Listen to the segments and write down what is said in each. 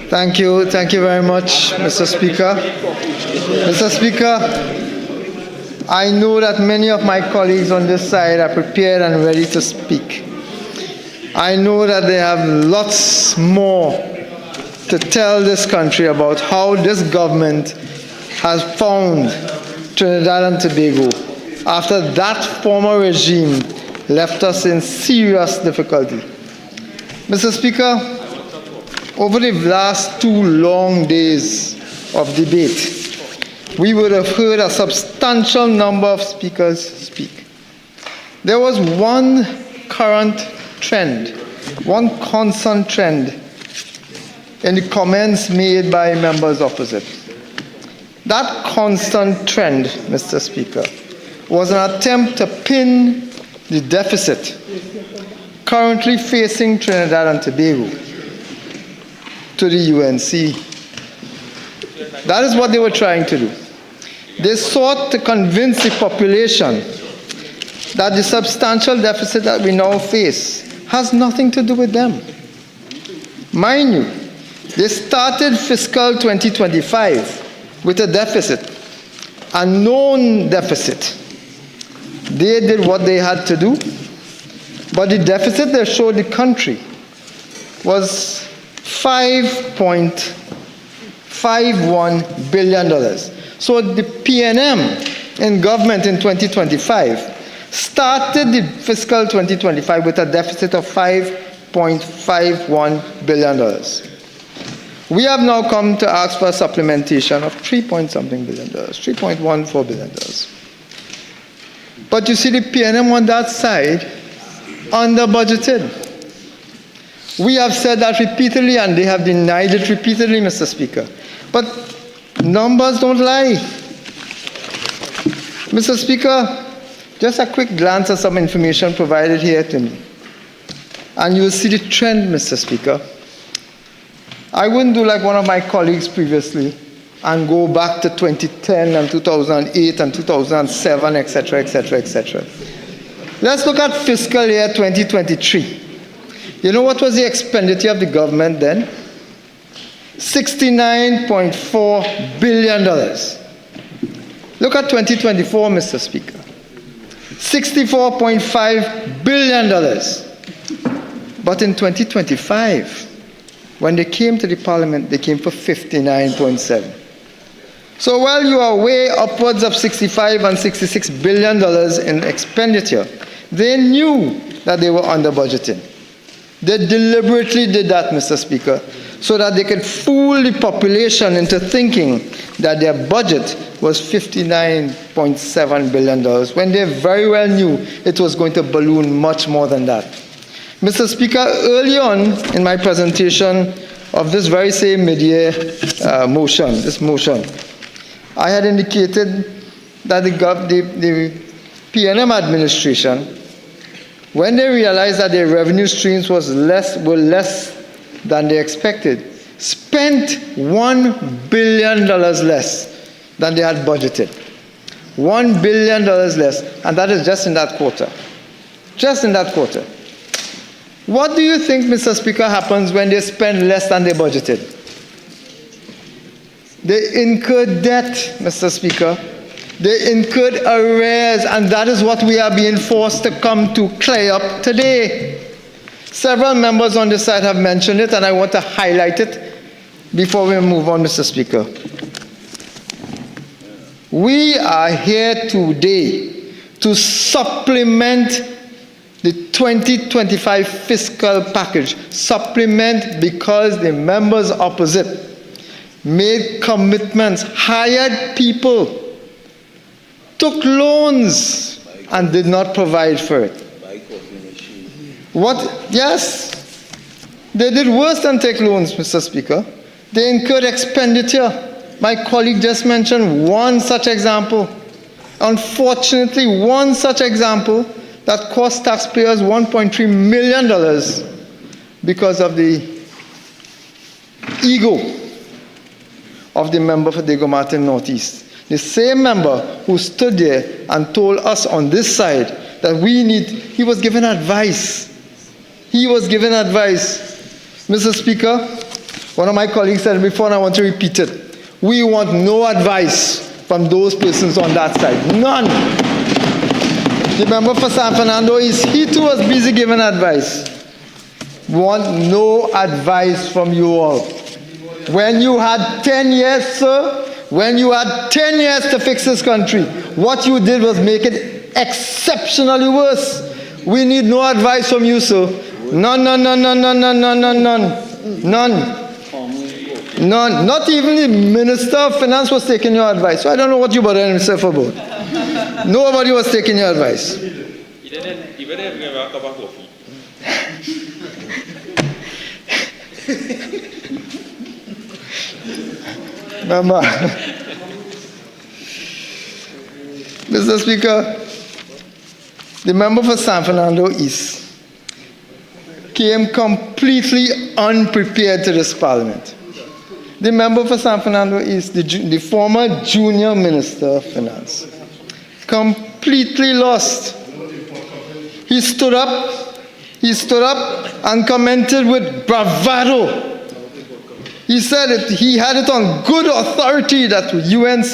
Thank you very much, Mr. Speaker. Mr. Speaker, I know that many of my colleagues on this side are prepared and ready to speak. I know that they have lots more to tell this country about how this government has found Trinidad and Tobago after that former regime left us in serious difficulty. Mr. Speaker, over the last 2 long days of debate, we would have heard a substantial number of speakers speak. There was one current trend, one constant trend in the comments made by members opposite. That constant trend, Mr. Speaker, was an attempt to pin the deficit currently facing Trinidad and Tobago to the UNC. That is what they were trying to do. They sought to convince the population that the substantial deficit that we now face has nothing to do with them. Mind you, they started fiscal 2025 with a deficit, a known deficit. They did what they had to do, but the deficit they showed the country was $5.51 billion. So the PNM in government in 2025 started the fiscal 2025 with a deficit of $5.51 billion. We have now come to ask for a supplementation of $3.something billion, $3.14 billion. But you see the PNM on that side under budgeted. We have said that repeatedly and they have denied it repeatedly, Mr. Speaker. But numbers don't lie. Mr. Speaker, just a quick glance at some information provided here to me. And you will see the trend, Mr. Speaker. I wouldn't do like one of my colleagues previously and go back to 2010 and 2008 and 2007, etc., etc., etc. Let's look at fiscal year 2023. You know what was the expenditure of the government then? $69.4 billion. Look at 2024, Mr. Speaker. $64.5 billion. But in 2025, when they came to the parliament, they came for 59.7. So while you are way upwards of $65 and $66 billion in expenditure, they knew that they were under budgeting. They deliberately did that, Mr. Speaker, so that they could fool the population into thinking that their budget was $59.7 billion, when they very well knew it was going to balloon much more than that. Mr. Speaker, early on in my presentation of this very same mid-year motion, I had indicated that the PNM administration, when they realized that their revenue streams were less than they expected, spent $1 billion less than they had budgeted. $1 billion less, and that is just in that quarter. Just in that quarter. What do you think, Mr. Speaker, happens when they spend less than they budgeted? They incurred debt, Mr. Speaker. They incurred arrears, and that is what we are being forced to come to clear up today. Several members on this side have mentioned it, and I want to highlight it before we move on, Mr. Speaker. We are here today to supplement the 2025 fiscal package. Supplement because the members opposite made commitments, hired people, took loans, and did not provide for it. What? Yes. They did worse than take loans, Mr. Speaker. They incurred expenditure. My colleague just mentioned one such example. Unfortunately, one such example that cost taxpayers $1.3 million because of the ego of the member for Diego Martin Northeast. The same member who stood there and told us on this side that he was given advice. He was given advice. Mr. Speaker, One of my colleagues said before, and I want to repeat it. We want no advice from those persons on that side. None. The member for San Fernando East, he too was busy giving advice. Want no advice from you all. When you had 10 years, sir, when you had 10 years to fix this country, what you did was make it exceptionally worse. We need no advice from you, sir. None. Not even the Minister of Finance was taking your advice. So I don't know what you bothering yourself about. Nobody was taking your advice. Remember, Mr. Speaker, the member for San Fernando East came completely unprepared to this parliament. The member for San Fernando East, the former junior Minister of Finance, completely lost. He stood up and commented with bravado. He said he had it on good authority that UNC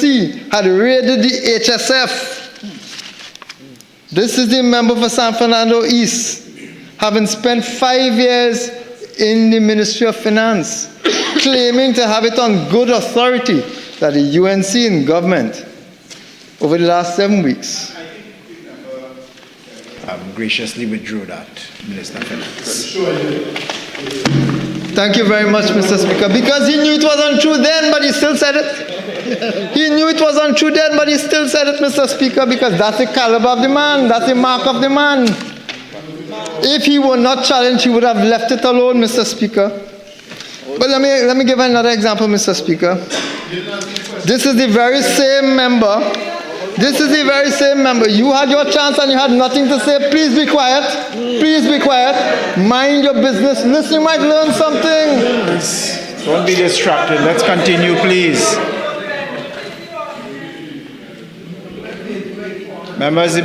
had raided the HSF. This is the member for San Fernando East, having spent 5 years in the Ministry of Finance, claiming to have it on good authority that the UNC and government over the last 7 weeks graciously withdrew that, Minister of Finance. Thank you very much, Mr. Speaker. Because he knew it was untrue then, but he still said it. He knew it was untrue then, but he still said it, Mr. Speaker, because that's the caliber of the man, that's the mark of the man. If he were not challenged, he would have left it alone, Mr. Speaker. But let me give another example, Mr. Speaker. This is the very same member. This is the very same member. You had your chance and you had nothing to say. Please be quiet. Please be quiet. Mind your business. Listen, you might learn something. Don't be distracted. Let's continue, please. Members,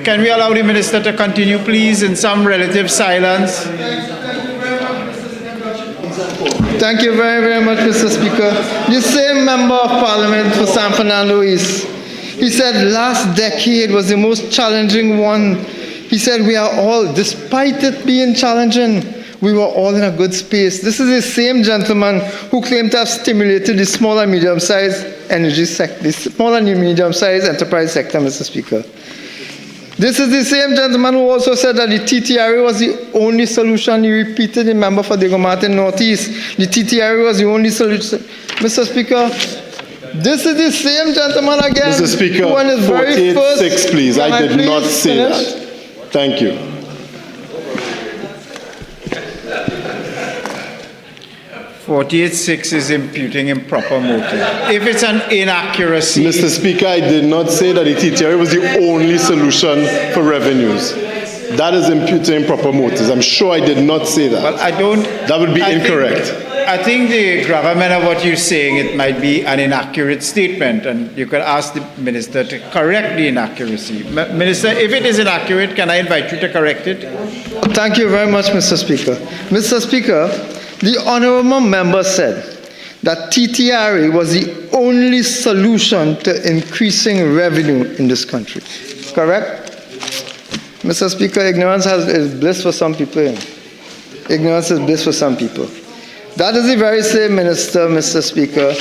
can we allow the minister to continue, please, in some relative silence? Thank you very, very much, Mr. Speaker. The same member of Parliament for San Fernando East. He said last decade was the most challenging one. He said we are all, despite it being challenging, we were all in a good space. This is the same gentleman who claimed to have stimulated the small and medium-sized energy sector, the small and medium-sized enterprise sector, Mr. Speaker. This is the same gentleman who also said that the TTRA was the only solution. He repeated, the member for Davendranath Northeast. The TTRA was the only solution. Mr. Speaker, this is the same gentleman again. Mr. Speaker, 48-6, please. I did not say that. Thank you. (48-6) is imputing improper motive. If it's an inaccuracy... Mr. Speaker, I did not say that the TTRA was the only solution for revenues. That is imputing improper motives. I'm sure I did not say that. Well, I don't... That would be incorrect. I think the gravamen of what you're saying, it might be an inaccurate statement, and you could ask the minister to correct the inaccuracy. Minister, if it is inaccurate, can I invite you to correct it? Thank you very much, Mr. Speaker. Mr. Speaker, the honourable member said that TTRA was the only solution to increasing revenue in this country. Correct? Mr. Speaker, ignorance is bliss for some people. Ignorance is bliss for some people. That is the very same minister, Mr. Speaker,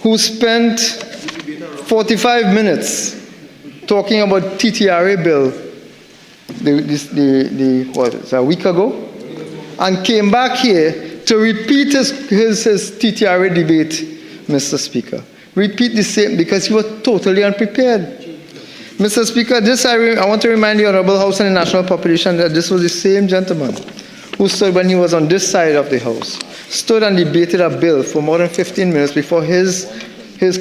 who spent 45 minutes talking about TTRA bill a week ago, and came back here to repeat his TTRA debate, Mr. Speaker. Repeat the same, because he was totally unprepared. Mr. Speaker, I want to remind the Honourable House and the national population that this was the same gentleman who stood when he was on this side of the House, stood and debated a bill for more than 15 minutes before his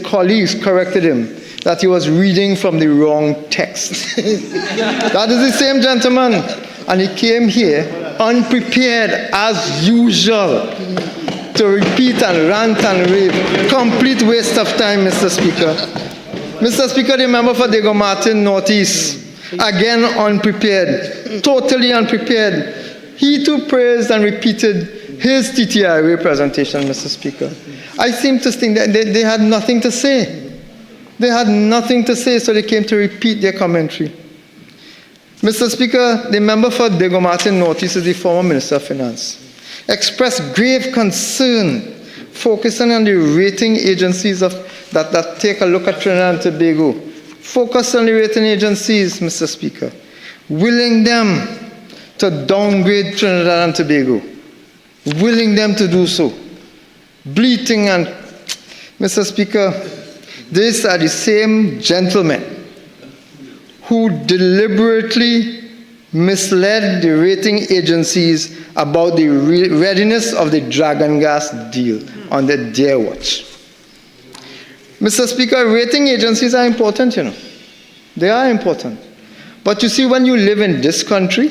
colleagues corrected him that he was reading from the wrong text. That is the same gentleman. And he came here unprepared as usual to repeat and rant and rave. Complete waste of time, Mr. Speaker. Mr. Speaker, the member for Davendranath Northeast, again unprepared, totally unprepared. He too praised and repeated his TTRA presentation, Mr. Speaker, I seem to think that they had nothing to say. They had nothing to say, so they came to repeat their commentary. Mr. Speaker, the member for Diego Martin Northeast is the former Minister of Finance, expressed grave concern focusing on the rating agencies that take a look at Trinidad and Tobago. Focus on the rating agencies, Mr. Speaker, willing them to downgrade Trinidad and Tobago, willing them to do so, bleating and, Mr. Speaker, these are the same gentlemen who deliberately misled the rating agencies about the readiness of the Dragon Gas deal under their watch. Mr. Speaker, rating agencies are important, you know. They are important. But you see, when you live in this country,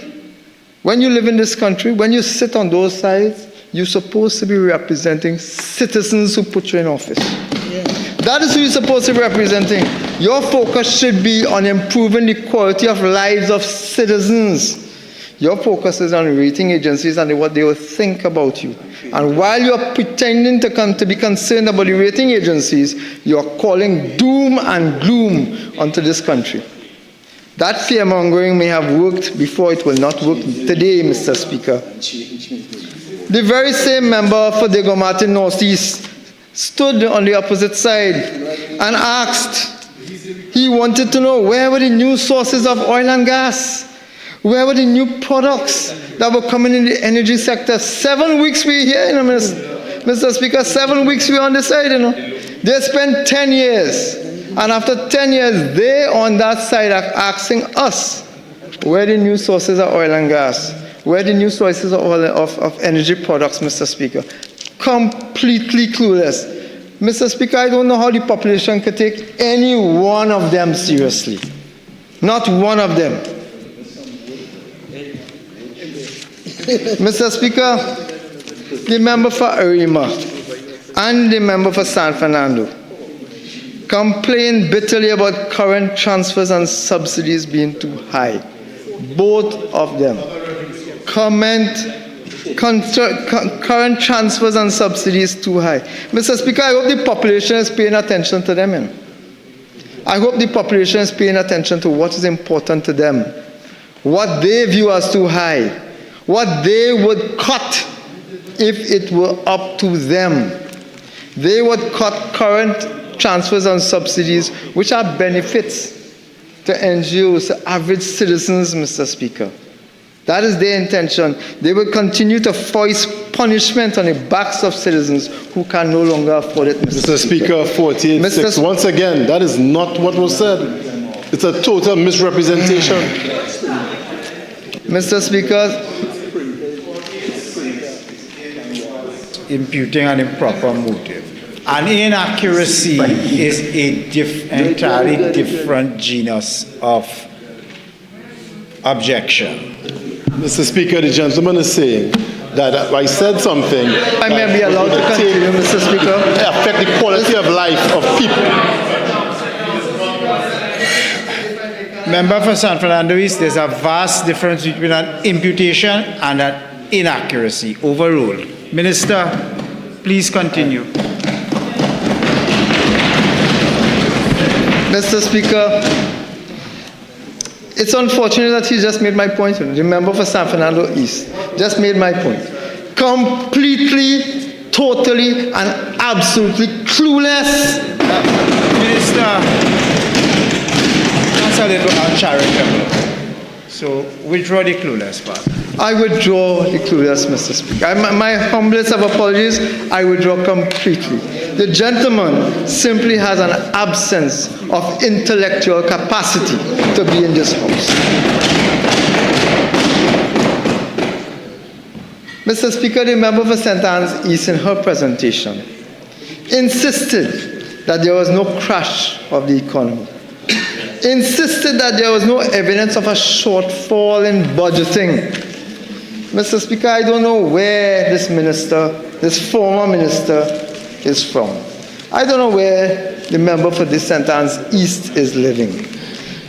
when you sit on those sides, you're supposed to be representing citizens who put you in office. That is who you're supposed to be representing. Your focus should be on improving the quality of lives of citizens. Your focus is on rating agencies and what they will think about you. And while you're pretending to be concerned about the rating agencies, you're calling doom and gloom onto this country. That fear-mongering may have worked before, it will not work today, Mr. Speaker. The very same member for Diego Martin Northeast stood on the opposite side and asked, he wanted to know where were the new sources of oil and gas? Where were the new products that were coming in the energy sector? 7 weeks we're here, you know, Mr. Speaker, 7 weeks we're on the side, you know. They spent 10 years. And after 10 years, they on that side are asking us, where the new sources of oil and gas? Where the new sources of energy products, Mr. Speaker? Completely clueless. Mr. Speaker, I don't know how the population could take any one of them seriously. Not one of them. Mr. Speaker, the member for Arima and the member for San Fernando complain bitterly about current transfers and subsidies being too high. Both of them current transfers and subsidies too high. Mr. Speaker, I hope the population is paying attention to them. I hope the population is paying attention to what is important to them, what they view as too high, what they would cut if it were up to them. They would cut current transfers and subsidies, which are benefits to NGOs, to average citizens, Mr. Speaker. That is their intention. They will continue to foist punishment on the backs of citizens who can no longer afford it, Mr. Speaker, 48.6. Once again, that is not what was said. It's a total misrepresentation. Mr. Speaker, imputing an improper motive. An inaccuracy is an entirely different genus of objection. Mr. Speaker, the gentleman is saying that I said something. I may be allowed to continue, Mr. Speaker. Affect the quality of life of people. Member for San Fernando East, there's a vast difference between an imputation and an inaccuracy. Overruled. Minister, please continue. Mr. Speaker, it's unfortunate that he just made my point. The member for San Fernando East just made my point. Completely, totally, and absolutely clueless. Minister, that's a little uncharitable. So withdraw the clueless part. I withdraw the clueless, Mr. Speaker. My humblest of apologies, I withdraw completely. The gentleman simply has an absence of intellectual capacity to be in this House. Mr. Speaker, the member for St. Anne's East in her presentation insisted that there was no crash of the economy, insisted that there was no evidence of a shortfall in budgeting. Mr. Speaker, I don't know where this minister, this former minister, is from. I don't know where the member for the St. Anne's East is living.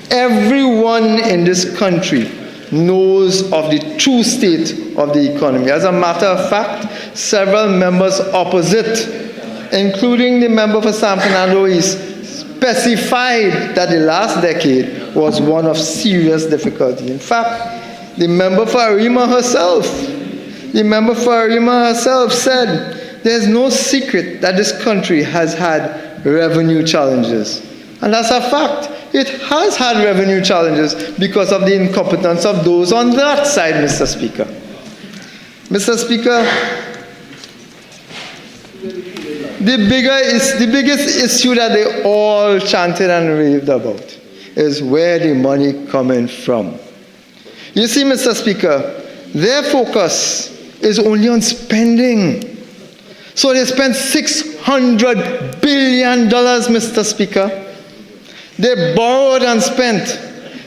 Everyone in this country knows of the true state of the economy. As a matter of fact, several members opposite, including the member for San Fernando East, specified that the last decade was one of serious difficulty. In fact, the member for Arima herself said, there's no secret that this country has had revenue challenges. And that's a fact. It has had revenue challenges because of the incompetence of those on that side, Mr. Speaker. Mr. Speaker, the biggest issue that they all chanted and raved about is where the money coming from. You see, Mr. Speaker, their focus is only on spending. So they spent $600 billion, Mr. Speaker. They borrowed and spent.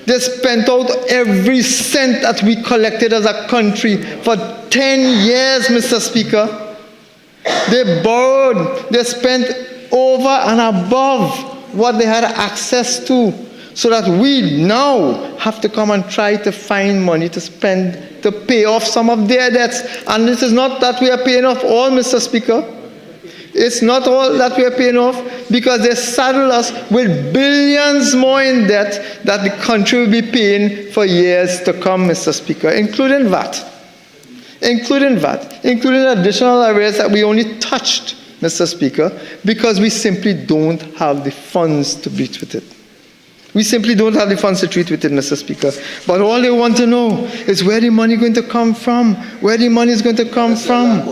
They spent out every cent that we collected as a country for 10 years, Mr. Speaker. They borrowed, they spent over and above what they had access to, so that we now have to come and try to find money to spend to pay off some of their debts. And this is not that we are paying off all, Mr. Speaker. It's not all that we are paying off, because they saddle us with billions more in debt that the country will be paying for years to come, Mr. Speaker, including VAT. Including additional areas that we only touched, Mr. Speaker, because we simply don't have the funds to treat with it. We simply don't have the funds to treat with it, Mr. Speaker. But all they want to know is where the money is going to come from. Where the money is going to come from.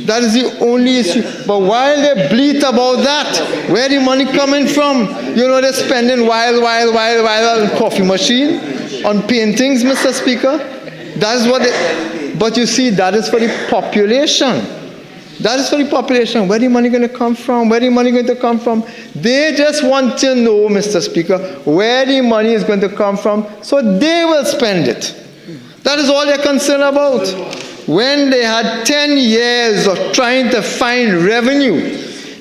That is the only issue. But while they bleat about that, where the money coming from? You know, they're spending while on coffee machine, on paintings, Mr. Speaker. That's what they... But you see, that is for the population. That is for the population. Where the money going to come from? Where the money going to come from? They just want to know, Mr. Speaker, where the money is going to come from, so they will spend it. That is all they're concerned about. When they had 10 years of trying to find revenue,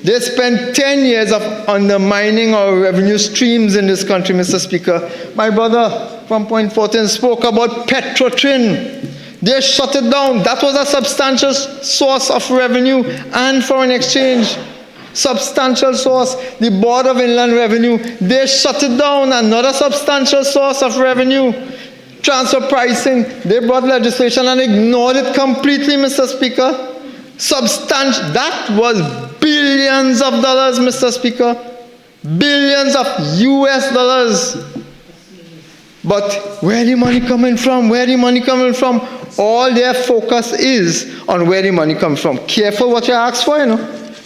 they spent 10 years of undermining our revenue streams in this country, Mr. Speaker. My brother from Point Fortin spoke about Petrotrin. They shut it down. That was a substantial source of revenue and foreign exchange. Substantial source. The Board of Inland Revenue, they shut it down. Another substantial source of revenue. Transfer pricing. They brought legislation and ignored it completely, Mr. Speaker. That was billions of dollars, Mr. Speaker. Billions of US dollars. But where the money coming from? Where the money coming from? All their focus is on where the money comes from. Careful what you ask for, you know.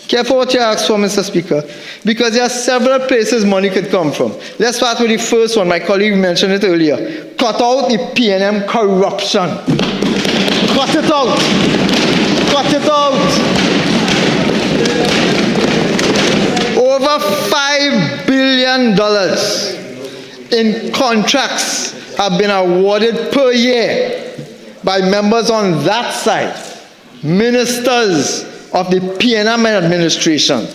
Careful what you ask for, Mr. Speaker. Because there are several places money could come from. Let's start with the first one. My colleague mentioned it earlier. Cut out the P&M corruption. Cut it out. Cut it out. Over $5 billion in contracts have been awarded per year by members on that side, ministers of the P&M administration.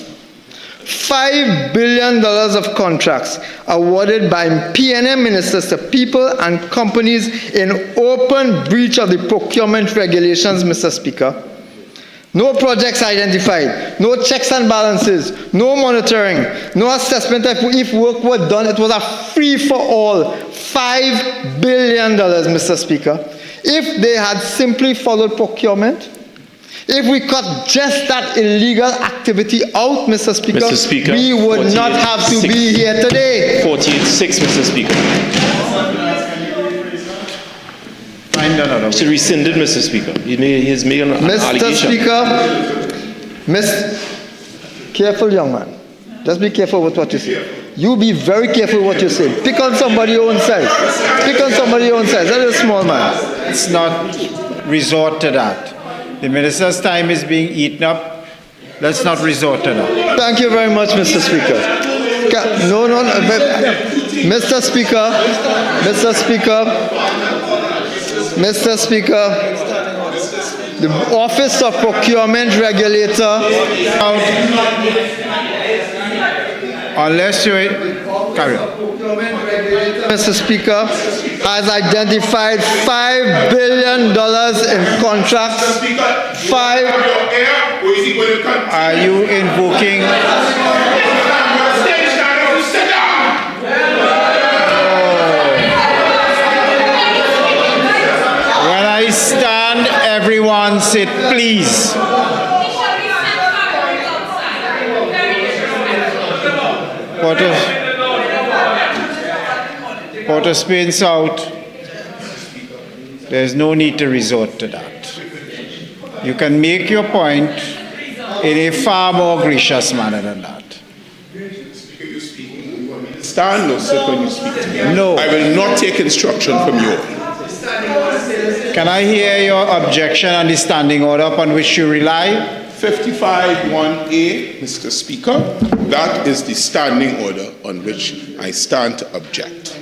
$5 billion of contracts awarded by P&M ministers to people and companies in open breach of the procurement regulations, Mr. Speaker. No projects identified, no checks and balances, no monitoring, no assessment of if work was done. It was a free-for-all. $5 billion, Mr. Speaker. If they had simply followed procurement, if we cut just that illegal activity out, Mr. Speaker, we would not have to be here today. 48-6, Mr. Speaker. Should rescind it, Mr. Speaker. He's making an allegation. Mr. Speaker, careful, young man. Just be careful with what you say. You be very careful what you say. Pick on somebody your own size. Pick on somebody your own size. That is a small man. Let's not resort to that. The minister's time is being eaten up. Let's not resort to that. Thank you very much, Mr. Speaker. No, Mr. Speaker, the Office of Procurement Regulator. Unless you carry on. Mr. Speaker, has identified $5 billion in contracts. Are you invoking? When I stand, everyone sit, please. Port of Spain South, there's no need to resort to that. You can make your point in a far more gracious manner than that. Stand or sit when you speak to me. No. I will not take instruction from you. Can I hear your objection on the standing order upon which you rely? 55(1)(a), Mr. Speaker. That is the standing order on which I stand to object.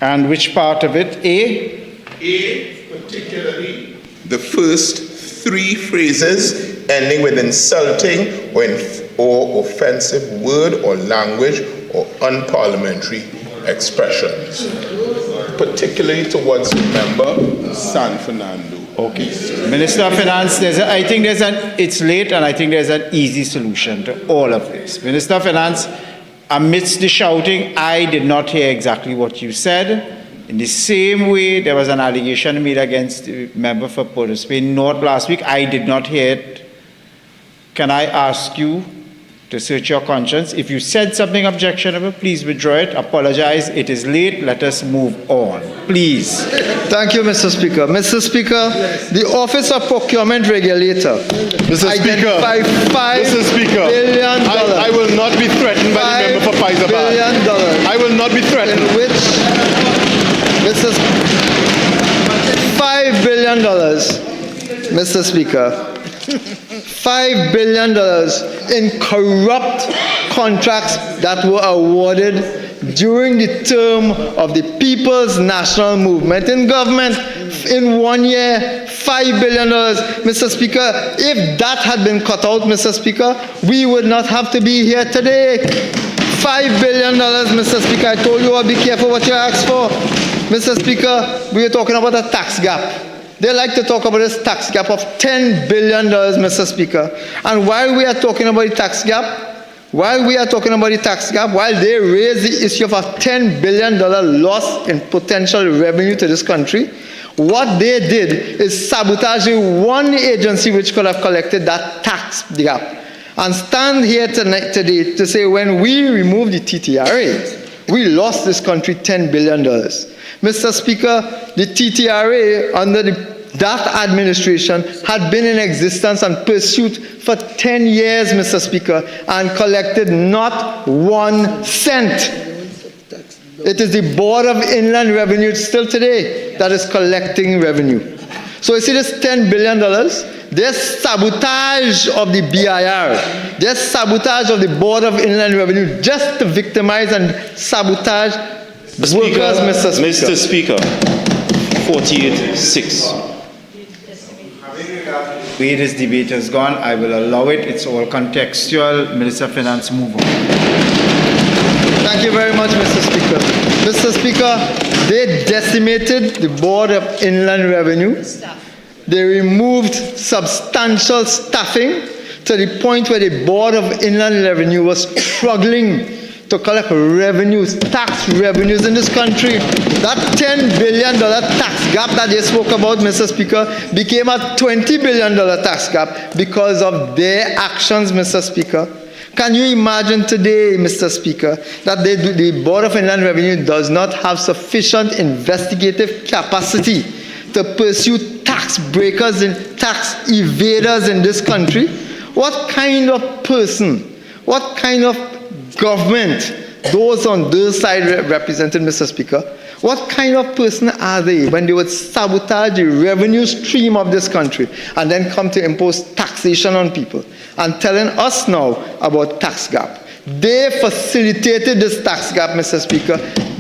And which part of it? A? A, particularly the first three phrases ending with insulting or offensive word or language or unparliamentary expressions, particularly towards the member San Fernando. Okay. Minister of Finance, it's late and I think there's an easy solution to all of this. Minister of Finance, amidst the shouting, I did not hear exactly what you said. In the same way, there was an allegation made against the member for Port of Spain North last week. I did not hear it. Can I ask you to search your conscience? If you said something objectionable, please withdraw it. Apologize. It is late. Let us move on. Please. Thank you, Mr. Speaker. Mr. Speaker, the Office of Procurement Regulator identified $5 billion. I will not be threatened by the member for Pfizer. I will not be threatened. In which $5 billion, Mr. Speaker, $5 billion in corrupt contracts that were awarded during the term of the People's National Movement in government. In 1 year, $5 billion. Mr. Speaker, if that had been cut out, Mr. Speaker, we would not have to be here today. $5 billion, Mr. Speaker. I told you all, be careful what you ask for. Mr. Speaker, we are talking about a tax gap. They like to talk about this tax gap of $10 billion, Mr. Speaker. And while we are talking about the tax gap, while they raise the issue of a $10 billion loss in potential revenue to this country, what they did is sabotage the one agency which could have collected that tax gap. And stand here today to say when we removed the TTRA, we lost this country $10 billion. Mr. Speaker, the TTRA under that administration had been in existence and pursued for 10 years, Mr. Speaker, and collected not 1 cent. It is the Board of Inland Revenue still today that is collecting revenue. So you see this $10 billion, there's sabotage of the BIR, there's sabotage of the Board of Inland Revenue just to victimize and sabotage workers, Mr. Speaker, 48-6. The way this debate has gone, I will allow it. It's all contextual. Minister of Finance, move on. Thank you very much, Mr. Speaker. Mr. Speaker, they decimated the Board of Inland Revenue. They removed substantial staffing to the point where the Board of Inland Revenue was struggling to collect revenues, tax revenues in this country. That $10 billion tax gap that they spoke about, Mr. Speaker, became a $20 billion tax gap because of their actions, Mr. Speaker. Can you imagine today, Mr. Speaker, that the Board of Inland Revenue does not have sufficient investigative capacity to pursue tax breakers and tax evaders in this country? What kind of person, what kind of government, those on their side represented, Mr. Speaker, what kind of person are they when they would sabotage the revenue stream of this country and then come to impose taxation on people and telling us now about tax gap? They facilitated this tax gap, Mr. Speaker.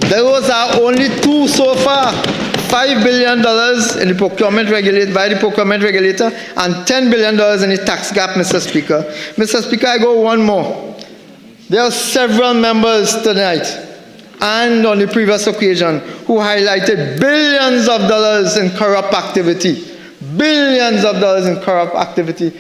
Those are only two so far. $5 billion in the procurement by the procurement regulator and $10 billion in the tax gap, Mr. Speaker. Mr. Speaker, I go one more. There are several members tonight and on the previous occasion who highlighted billions of dollars in corrupt activity. Billions of dollars in corrupt activity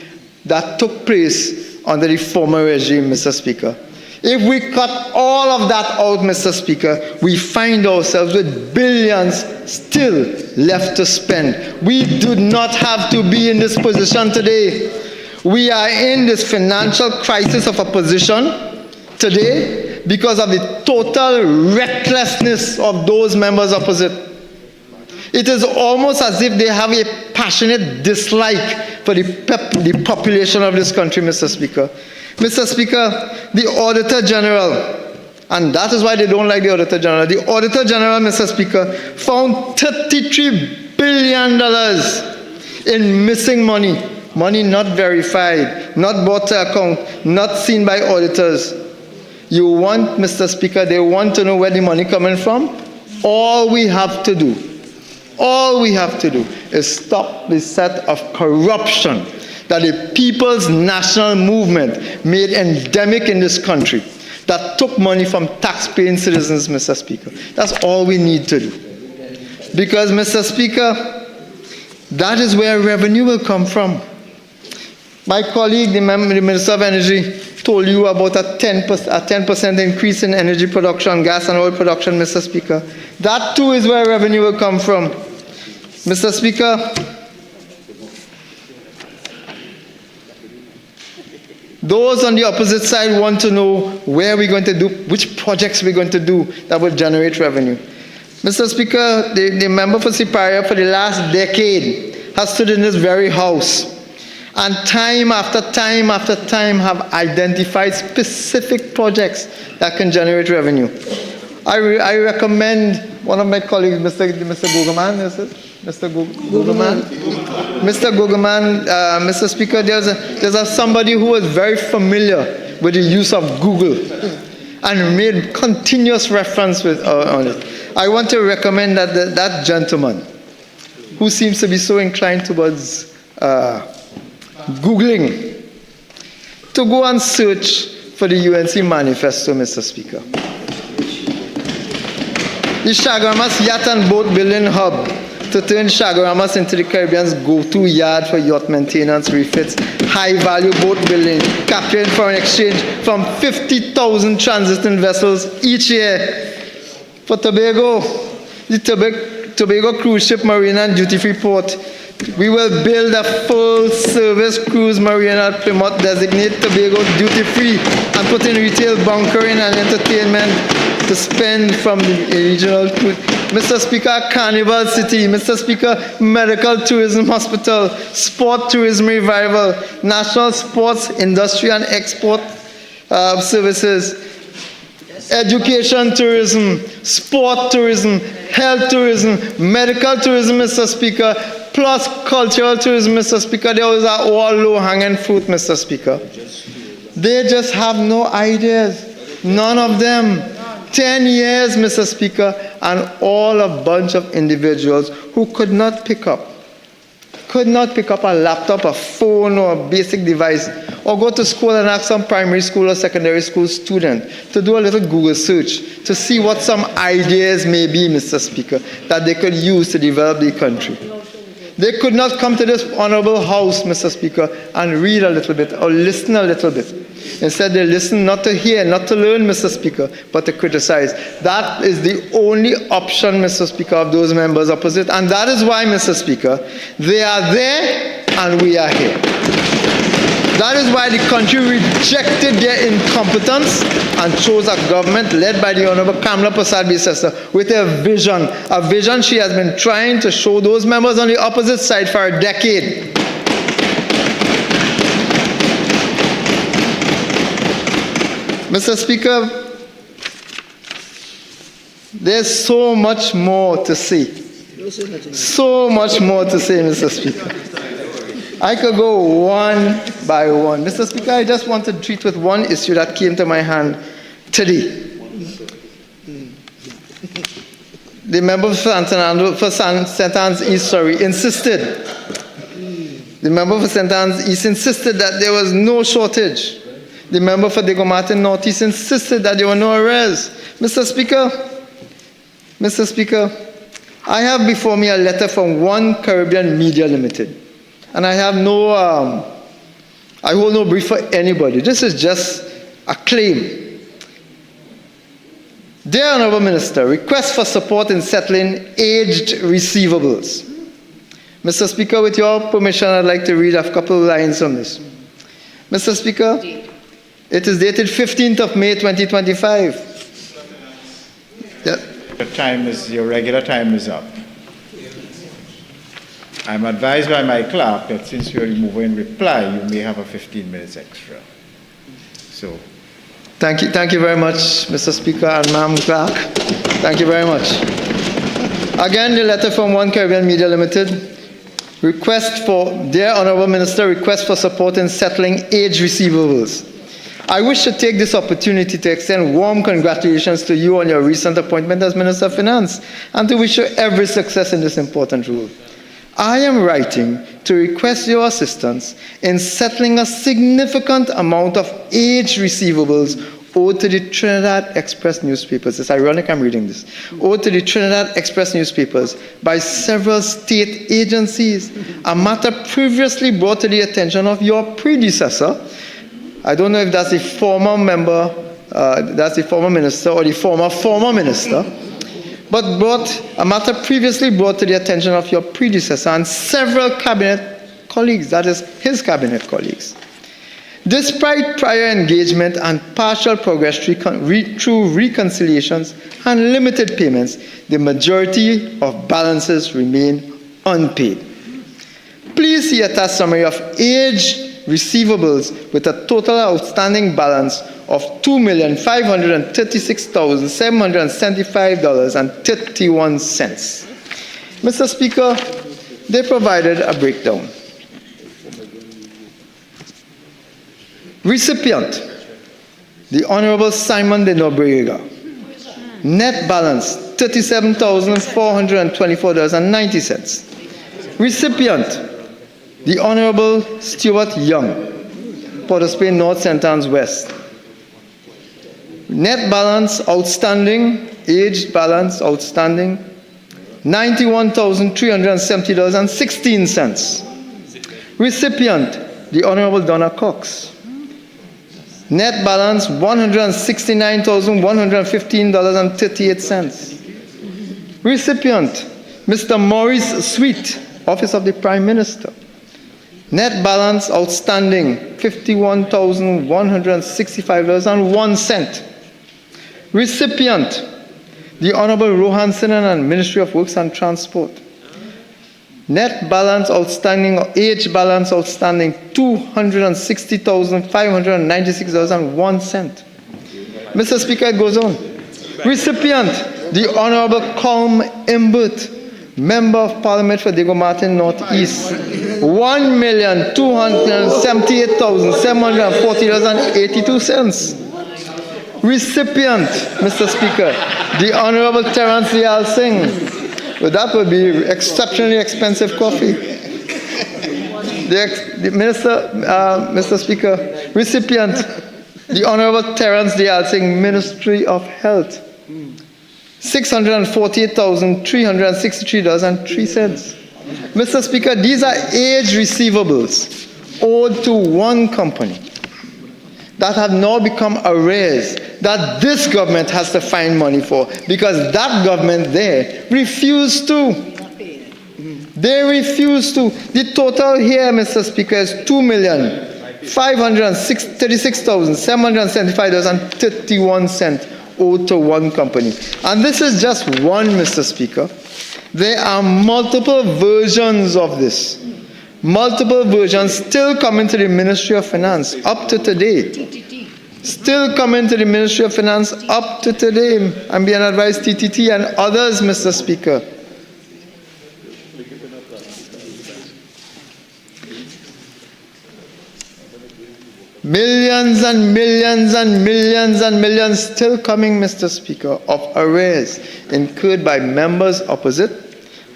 that took place under the former regime, Mr. Speaker. If we cut all of that out, Mr. Speaker, we find ourselves with billions still left to spend. We do not have to be in this position today. We are in this financial crisis of a position today because of the total recklessness of those members opposite. It is almost as if they have a passionate dislike for the population of this country, Mr. Speaker. Mr. Speaker, the Auditor General, and that is why they don't like the Auditor General. The Auditor General, Mr. Speaker, found $33 billion in missing money. Money not verified, not brought to account, not seen by auditors. You want, Mr. Speaker, they want to know where the money coming from? All we have to do is stop the set of corruption that the People's National Movement made endemic in this country, that took money from tax-paying citizens, Mr. Speaker. That's all we need to do. Because, Mr. Speaker, that is where revenue will come from. My colleague, the Minister of Energy, told you about a 10% increase in energy production, gas and oil production, Mr. Speaker. That too is where revenue will come from. Mr. Speaker, those on the opposite side want to know where we're going to do, which projects we're going to do that will generate revenue. Mr. Speaker, the member for Siparia for the last decade has stood in this very house and time after time after time have identified specific projects that can generate revenue. I recommend one of my colleagues, Mr. Gugaman, is it? Mr. Gugaman? Mr. Gugaman, Mr. Speaker, there's somebody who is very familiar with the use of Google and made continuous reference on it. I want to recommend that gentleman who seems to be so inclined towards Googling to go and search for the UNC manifesto, Mr. Speaker. The Chaguaramas Yacht and Boat Building Hub to turn Chaguaramas into the Caribbean's go-to yard for yacht maintenance, refits, high-value boat building, capturing foreign exchange from 50,000 transiting vessels each year. For Tobago, the Tobago Cruise Ship Marina and Duty-Free Port, we will build a full-service cruise marina at Plymouth, designate Tobago duty-free, and put in retail bunkering and entertainment to spend from the regional cruise. Mr. Speaker, Carnival City, Mr. Speaker, Medical Tourism Hospital, Sport Tourism Revival, National Sports Industry and Export Services, Education Tourism, Sport Tourism, Health Tourism, Medical Tourism, Mr. Speaker, plus Cultural Tourism, Mr. Speaker. Those are all low-hanging fruit, Mr. Speaker. They just have no ideas, none of them. 10 years, Mr. Speaker, and all a bunch of individuals who could not pick up a laptop, a phone, or a basic device, or go to school and ask some primary school or secondary school student to do a little Google search to see what some ideas may be, Mr. Speaker, that they could use to develop the country. They could not come to this honorable house, Mr. Speaker, and read a little bit or listen a little bit. Instead, they listen not to hear, not to learn, Mr. Speaker, but to criticize. That is the only option, Mr. Speaker, of those members opposite. And that is why, Mr. Speaker, they are there and we are here. That is why the country rejected their incompetence and chose a government led by the Honorable Kamala Prasad-Bisesta with a vision she has been trying to show those members on the opposite side for a decade. Mr. Speaker, there's so much more to say. So much more to say, Mr. Speaker. I could go one by one. Mr. Speaker, I just want to treat with one issue that came to my hand today. the member for St. Anne's East, insisted. The member for St. Anne's East insisted that there was no shortage. The member for Diego Martin Northeast insisted that there were no arrears. Mr. Speaker, I have before me a letter from One Caribbean Media Limited, and I have I hold no brief for anybody. This is just a claim. Dear Honourable Minister, request for support in settling aged receivables. Mr. Speaker, with your permission, I'd like to read a couple of lines on this. Mr. Speaker, it is dated 15th of May 2025. Yeah. Your regular time is up. I'm advised by my clerk that since you're moving reply, you may have a 15 minutes extra. So. Thank you very much, Mr. Speaker and Ma'am Clerk. Thank you very much. Again, the letter from One Caribbean Media Limited. Dear Honourable Minister, request for support in settling age receivables. I wish to take this opportunity to extend warm congratulations to you on your recent appointment as Minister of Finance and to wish you every success in this important role. I am writing to request your assistance in settling a significant amount of age receivables owed to the Trinidad Express newspapers. It's ironic I'm reading this. Owed to the Trinidad Express newspapers by several state agencies, a matter previously brought to the attention of your predecessor. I don't know if that's the former member, that's the former minister or the former minister, but a matter previously brought to the attention of your predecessor and several cabinet colleagues, that is his cabinet colleagues. Despite prior engagement and partial progress through reconciliations and limited payments, the majority of balances remain unpaid. Please see attached summary of aged receivables with a total outstanding balance of $2,536,775.31. Mr. Speaker, they provided a breakdown. Recipient, the Honorable Simon de Nobrega. Net balance, $37,424.90. Recipient, the Honorable Stuart Young, Port of Spain North, St. Anne's West. Net balance outstanding, aged balance outstanding, $91,370.16. Recipient, the Honorable Donna Cox. Net balance, $169,115.38. Recipient, Mr. Maurice Sweet, Office of the Prime Minister. Net balance outstanding, $51,165.01. Recipient, the Honorable Rohan Sinan and Ministry of Works and Transport. Net balance outstanding, age balance outstanding, $260,596.01. Mr. Speaker, it goes on. Recipient, the Honorable Colm Imbert, Member of Parliament for Diego Martin Northeast, $1,278,740.82. Recipient, Mr. Speaker, the Honorable Terence Lial Singh. Well, that would be exceptionally expensive coffee. The Minister, Mr. Speaker, recipient, the Honorable Terence Lial Singh, Ministry of Health, $648,363.03. Mr. Speaker, these are age receivables owed to one company that have now become arrears that this government has to find money for because that government there refused to. They refused to. The total here, Mr. Speaker, is $2,536,775.31 owed to one company. And this is just one, Mr. Speaker. There are multiple versions of this. Multiple versions still coming to the Ministry of Finance up to today. Still coming to the Ministry of Finance up to today. I'm being advised TTT and others, Mr. Speaker. Millions millions and millions and millions and millions still coming, Mr. Speaker, of arrears incurred by members opposite,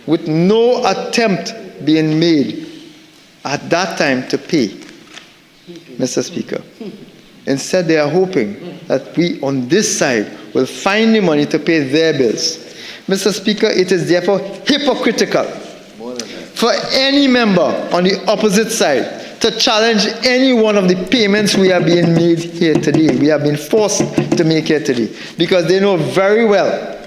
with no attempt being made at that time to pay, Mr. Speaker. Instead, they are hoping that we on this side will find the money to pay their bills. Mr. Speaker, it is therefore hypocritical for any member on the opposite side to challenge any one of the payments we are being made here today. We have been forced to make here today because they know very well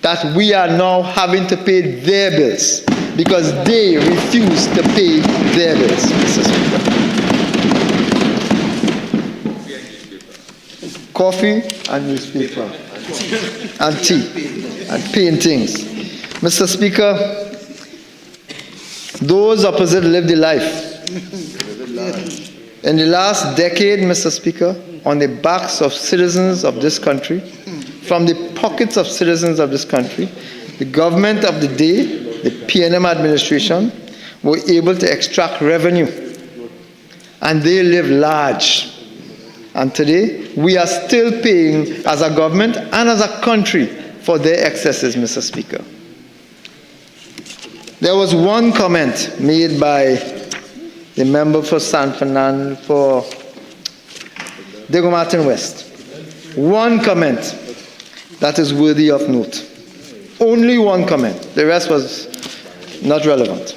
that we are now having to pay their bills because they refuse to pay their bills, Mr. Speaker. Coffee and newspaper and tea and paintings. Mr. Speaker, those opposite live the life. In the last decade, Mr. Speaker, on the backs of citizens of this country, from the pockets of citizens of this country, the government of the day, the PNM administration, were able to extract revenue. And they live large. And today, we are still paying as a government and as a country for their excesses, Mr. Speaker. There was one comment made by the member for San Fernando for Diego Martin West. One comment that is worthy of note. Only one comment. The rest was not relevant.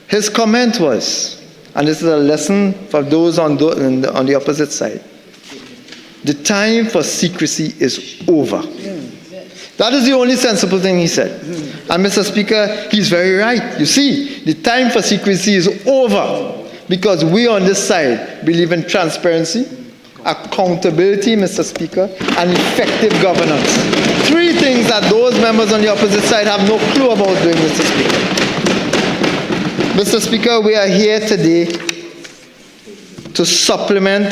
His comment was, and this is a lesson for those on the opposite side, the time for secrecy is over. That is the only sensible thing he said. And Mr. Speaker, he's very right. You see, the time for secrecy is over because we on this side believe in transparency, accountability, Mr. Speaker, and effective governance. Three things that those members on the opposite side have no clue about doing, Mr. Speaker. Mr. Speaker, we are here today to supplement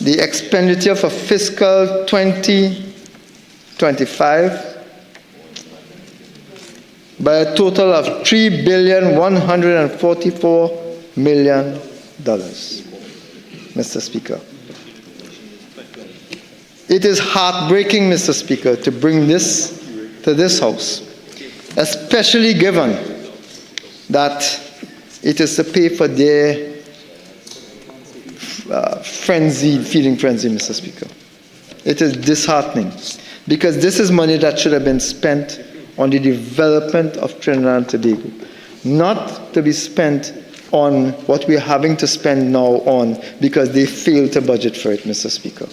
the expenditure for fiscal 2025 by a total of $3,144 million, Mr. Speaker. It is heartbreaking, Mr. Speaker, to bring this to this House, especially given that it is to pay for their feeding frenzy, Mr. Speaker. It is disheartening because this is money that should have been spent on the development of Trinidad and Tobago, not to be spent on what we're having to spend now on because they failed to budget for it, Mr. Speaker.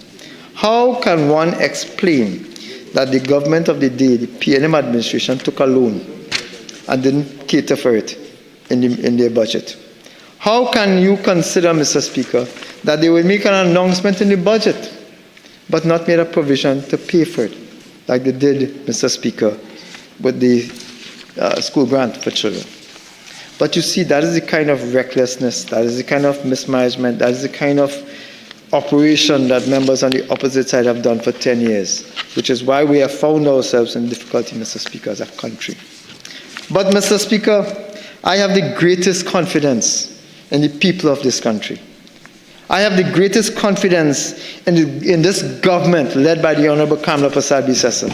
How can one explain that the government of the day, the PNM administration, took a loan and didn't cater for it in their budget? How can you consider, Mr. Speaker, that they will make an announcement in the budget but not made a provision to pay for it, like they did, Mr. Speaker, with the school grant for children? But you see, that is the kind of recklessness, that is the kind of mismanagement, that is the kind of operation that members on the opposite side have done for 10 years, which is why we have found ourselves in difficulty, Mr. Speaker, as a country. But, Mr. Speaker, I have the greatest confidence in the people of this country. I have the greatest confidence in this government led by the Honorable Kamla Prasad-Bissessar.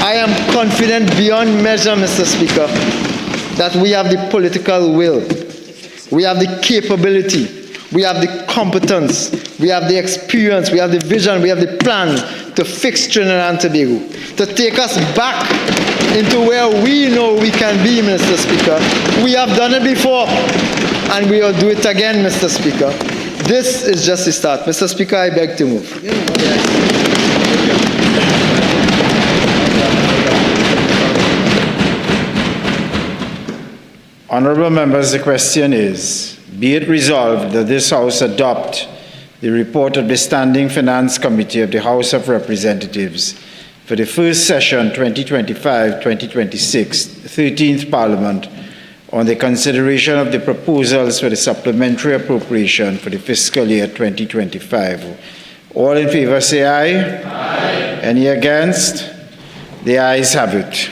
I am confident beyond measure, Mr. Speaker, that we have the political will, we have the capability, we have the competence, we have the experience, we have the vision, we have the plan to fix Trinidad and Tobago, to take us back into where we know we can be, Mr. Speaker. We have done it before, and we will do it again, Mr. Speaker. This is just the start. Mr. Speaker, I beg to move. Honourable members, the question is, be it resolved that this House adopt the report of the Standing Finance Committee of the House of Representatives for the first session 2025-2026, 13th Parliament, on the consideration of the proposals for the supplementary appropriation for the fiscal year 2025. All in favour say aye. Aye. Any against? The ayes have it.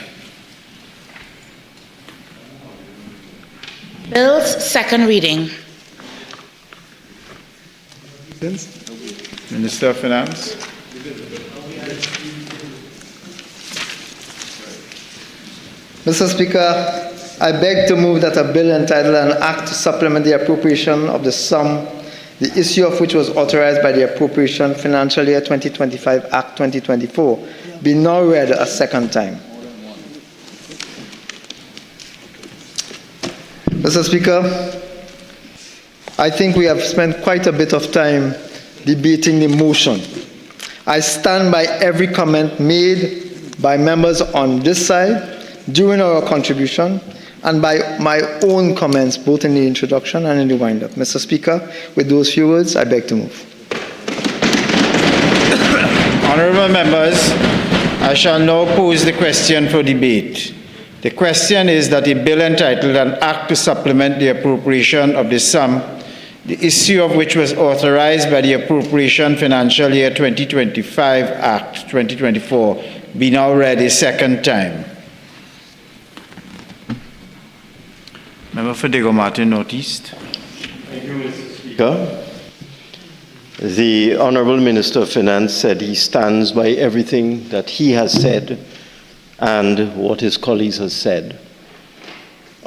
Bills, second reading. Minister of Finance. Mr. Speaker, I beg to move that a bill entitled An Act to Supplement the Appropriation of the Sum, the issue of which was authorized by the Appropriation Financial Year 2025 Act 2024, be now read a second time. Mr. Speaker, I think we have spent quite a bit of time debating the motion. I stand by every comment made by members on this side during our contribution and by my own comments both in the introduction and in the wind-up. Mr. Speaker, with those few words, I beg to move. Honourable members, I shall now pose the question for debate. The question is that a bill entitled An Act to Supplement the Appropriation of the Sum, the issue of which was authorized by the Appropriation Financial Year 2025 Act 2024, be now read a second time. Member for Diego Martin, Northeast. Thank you, Mr. Speaker. The Honourable Minister of Finance said he stands by everything that he has said and what his colleagues have said.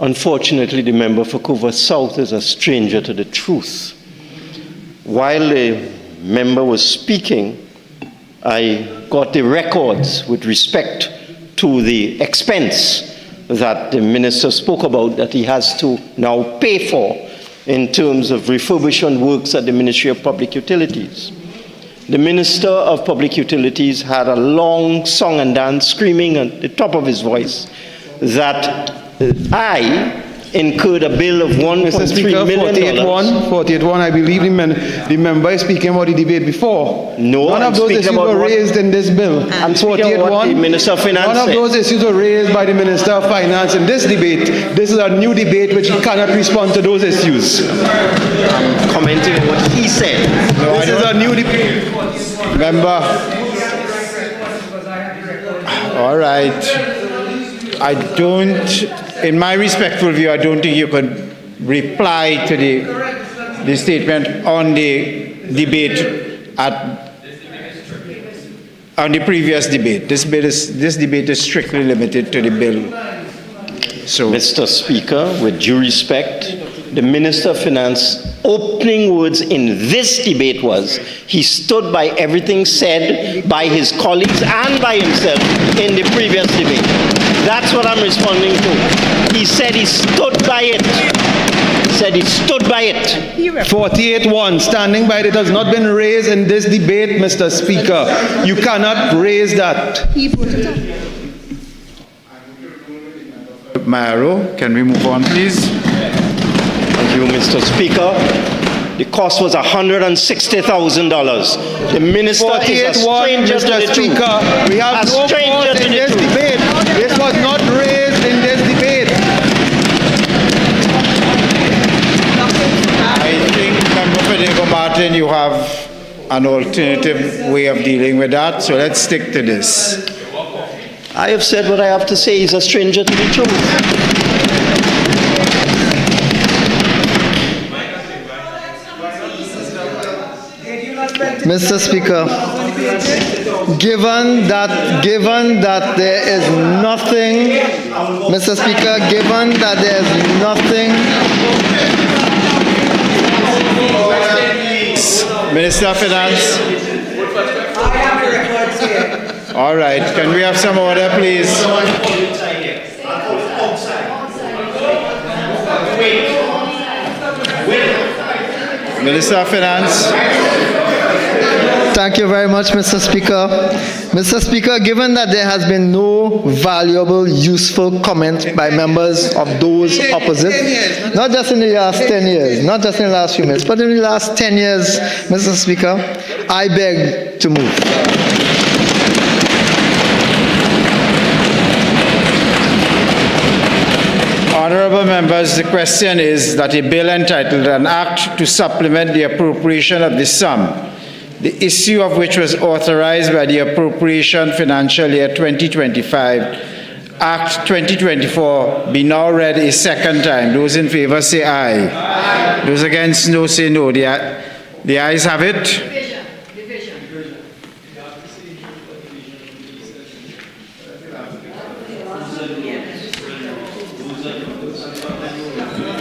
Unfortunately, the member for Coover South is a stranger to the truth. While the member was speaking, I got the records with respect to the expense that the minister spoke about that he has to now pay for in terms of refurbishment works at the Ministry of Public Utilities. The Minister of Public Utilities had a long song and dance screaming at the top of his voice that I incurred a bill of $1.3 million. 48-1, I believe the member is speaking about the debate before. No, none of those issues were raised in this bill. I'm speaking about what the Minister of Finance None of those issues were raised by the Minister of Finance in this debate. This is a new debate which he cannot respond to those issues. I'm commenting on what he said. No, this is a new debate. Member. All right. I don't, in my respectful view, I don't think you could reply to the statement on the debate on the previous debate. This debate is strictly limited to the bill. So, Mr. Speaker, with due respect, the Minister of Finance opening words in this debate was he stood by everything said by his colleagues and by himself in the previous debate. That's what I'm responding to. He said he stood by it. He said he stood by it. 48-1, standing by it has not been raised in this debate, Mr. Speaker. You cannot raise that. Mayaro, can we move on, please? Thank you, Mr. Speaker. The cost was $160,000. The minister is a stranger to the truth. Speaker, we have no cause in this debate. This was not raised in this debate. I think, Member for Diego Martin, you have an alternative way of dealing with that, so let's stick to this. I have said what I have to say. He's a stranger to the truth. Mr. Speaker, given that there is nothing, Mr. Speaker, given that there is nothing. Minister of Finance. All right, can we have some order, please? Minister of Finance. Thank you very much, Mr. Speaker. Mr. Speaker, given that there has been no valuable, useful comment by members of those opposite, not just in the last 10 years, not just in the last few minutes, but in the last 10 years, Mr. Speaker, I beg to move. Honourable members, the question is that a bill entitled An Act to Supplement the Appropriation of the Sum, the issue of which was authorized by the Appropriation Financial Year 2025 Act 2024 be now read a second time. Those in favor say aye. Those against no say no. The ayes have it.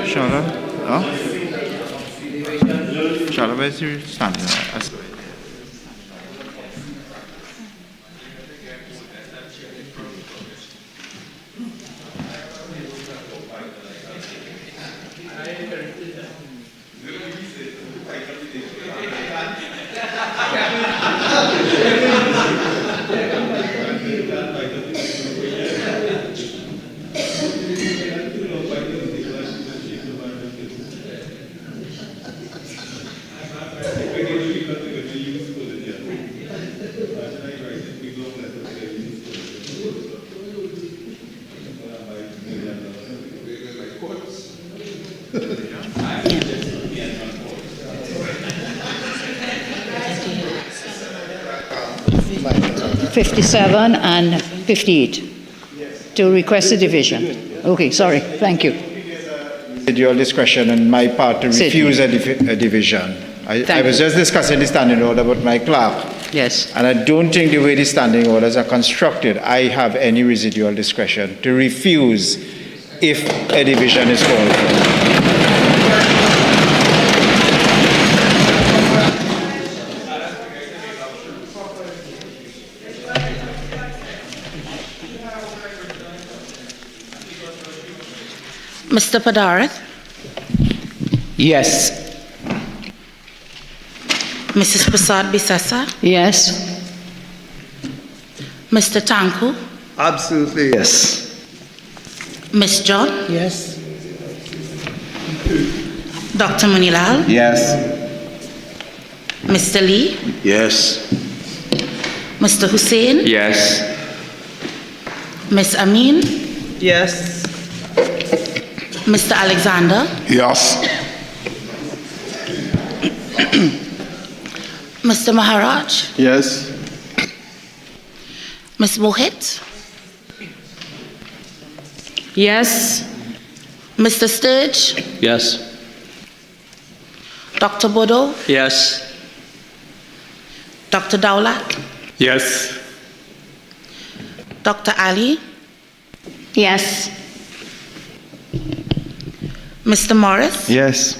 Charlotte? No? Charlotte, where's your standing? 57 and 58 to request a division. Okay, sorry. Thank you. At your discretion on my part to refuse a division. I was just discussing the standing order with my clerk. Yes. And I don't think the way the standing orders are constructed, I have any residual discretion to refuse if a division is called for. Mr. Padarath? Yes. Mrs. Prasad Bisasa? Yes. Mr. Tancoo? Absolutely yes. Ms. John? Yes. Dr. Munilal? Yes. Mr. Lee? Yes. Mr. Hussain? Yes. Ms. Amin? Yes. Mr. Alexander? Yes. Mr. Maharaj? Yes. Ms. Mohit? Yes. Mr. Sturge? Yes. Dr. Bodo? Yes. Dr. Dowlat? Yes. Dr. Ali? Yes. Mr. Morris? Yes.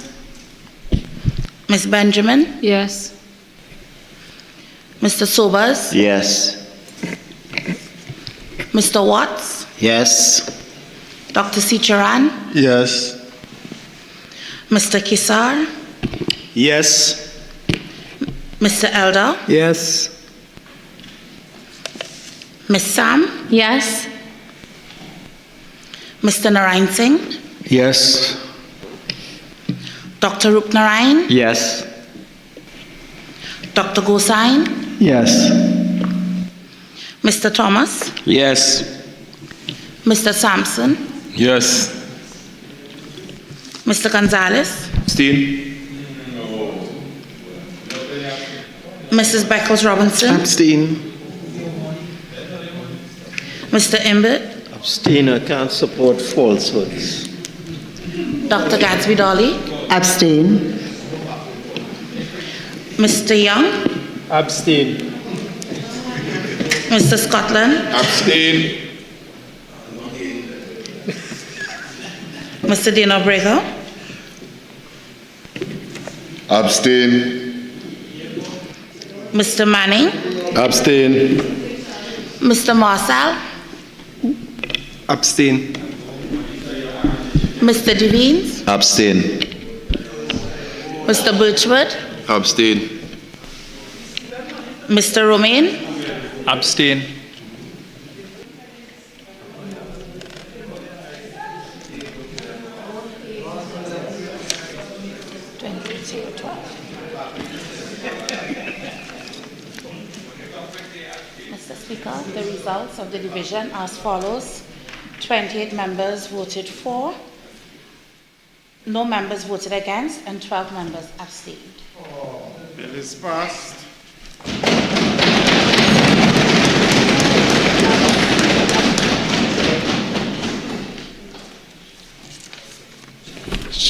Ms. Benjamin? Yes. Mr. Sobers? Yes. Mr. Watts? Yes. Dr. Sicharan? Yes. Mr. Kisar? Yes. Mr. Elder? Yes. Ms. Sam? Yes. Mr. Narayan Singh? Yes. Dr. Rup Narayan? Yes. Dr. Gosain? Yes. Mr. Thomas? Yes. Mr. Sampson? Yes. Mr. Gonzalez? Abstain. Mrs. Beckles Robinson? Abstain. Mr. Imbert? Abstain. I can't support falsehoods. Dr. Gatsby Dolly? Abstain. Mr. Young? Abstain. Mr. Scotland? Abstain. Mr. Dino Brego? Abstain. Mr. Manning? Abstain. Mr. Marcel? Abstain. Mr. Devines? Abstain. Mr. Birchwood? Abstain. Mr. Romaine? Abstain. Mr. Speaker, the results of the division are as follows. 28 members voted for, no members voted against, and 12 members abstained. Bill is passed.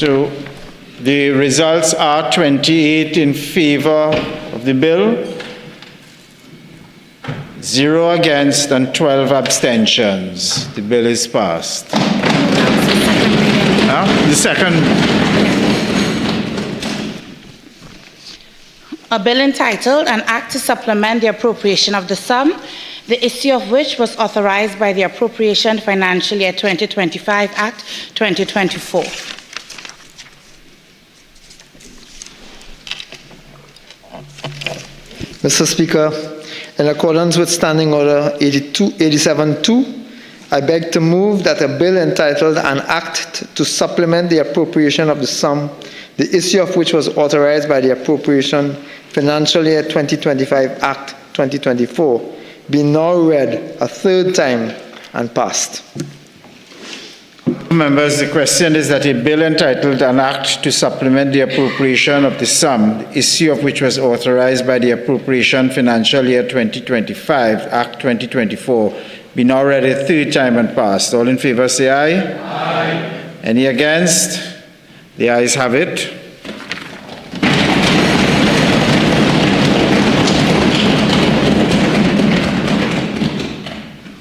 So the results are 28 in favor of the bill, 0 against, and 12 abstentions. The bill is passed. The second. A bill entitled An Act to Supplement the Appropriation of the Sum, the issue of which was authorized by the Appropriation Financial Year 2025 Act 2024. Mr. Speaker, in accordance with Standing Order 87-2, I beg to move that a bill entitled An Act to Supplement the Appropriation of the Sum, the issue of which was authorized by the Appropriation Financial Year 2025 Act 2024, be now read a third time and passed. Members, the question is that a bill entitled An Act to Supplement the Appropriation of the Sum, the issue of which was authorized by the Appropriation Financial Year 2025 Act 2024, be now read a third time and passed. All in favor say aye. Aye. Any against? The ayes have it.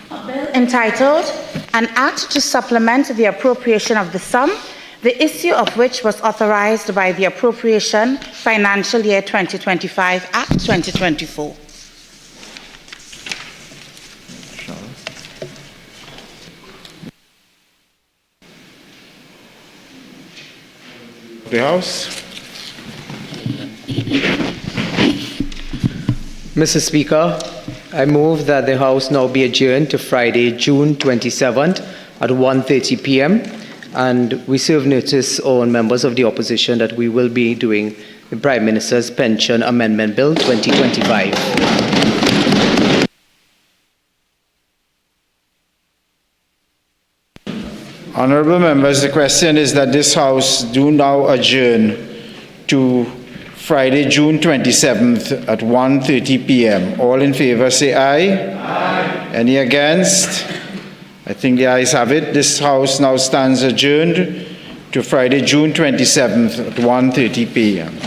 A bill entitled An Act to Supplement the Appropriation of the Sum, the issue of which was authorized by the Appropriation Financial Year 2025 Act 2024. The House. Mr. Speaker, I move that the House now be adjourned to Friday, June 27th at 1:30 p.m. And we serve notice on members of the opposition that we will be doing the Prime Minister's Pension Amendment Bill 2025. Honourable members, the question is that this House do now adjourn to Friday, June 27th at 1:30 p.m. All in favour say aye. Aye. Any against? I think the ayes have it. This House now stands adjourned to Friday, June 27th at 1:30 p.m.